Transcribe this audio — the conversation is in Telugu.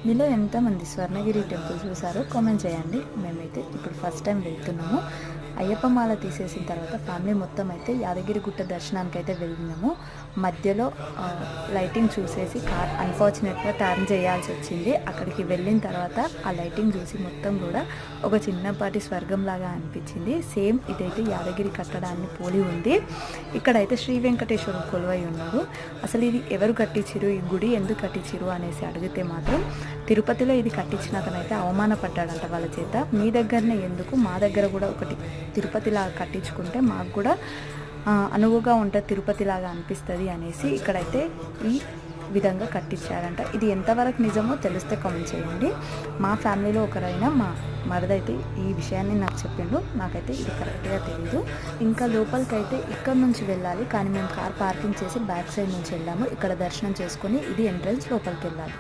మీలో ఎంతమంది స్వర్ణగిరి టెంపుల్ చూసారో కామెంట్ చేయండి. మేమైతే ఇప్పుడు ఫస్ట్ టైం వెళ్తున్నాము. అయ్యప్ప మాల తీసేసిన తర్వాత ఫ్యామిలీ మొత్తం అయితే యాదగిరి గుట్ట దర్శనానికి అయితే వెళ్ళినాము. మధ్యలో లైటింగ్ చూసేసి కార్ అన్ఫార్చునేట్గా టర్న్ చేయాల్సి వచ్చింది. అక్కడికి వెళ్ళిన తర్వాత ఆ లైటింగ్ చూసి మొత్తం కూడా ఒక చిన్నపాటి స్వర్గంలాగా అనిపించింది. సేమ్ ఇదైతే యాదగిరి కట్టడాన్ని పోలి ఉంది. ఇక్కడైతే శ్రీ వెంకటేశ్వరుడు కొలువై ఉన్నారు. అసలు ఇది ఎవరు కట్టించిరు, ఈ గుడి ఎందుకు కట్టించిరు అనేసి అడిగితే మాత్రం తిరుపతిలో ఇది కట్టించిన అతనైతే అవమానపడ్డాడంట వాళ్ళ చేత. మీ దగ్గరనే ఎందుకు, మా దగ్గర కూడా ఒకటి తిరుపతిలాగా కట్టించుకుంటే మాకు కూడా అనువుగా ఉంటుంది, తిరుపతిలాగా అనిపిస్తుంది అనేసి ఇక్కడైతే ఈ విధంగా కట్టించారంట. ఇది ఎంతవరకు నిజమో తెలిస్తే కామెంట్ చేయండి. మా ఫ్యామిలీలో ఒకరైనా మా మరదైతే ఈ విషయాన్ని నాకు చెప్పిండు. నాకైతే ఇది కరెక్ట్గా తెలీదు. ఇంకా లోపలికి అయితే ఇక్కడ నుంచి వెళ్ళాలి, కానీ మేము కార్ పార్కింగ్ చేసి బ్యాక్ సైడ్ నుంచి వెళ్ళాము. ఇక్కడ దర్శనం చేసుకొని ఇది ఎంట్రన్స్, లోపలికి వెళ్ళాలి.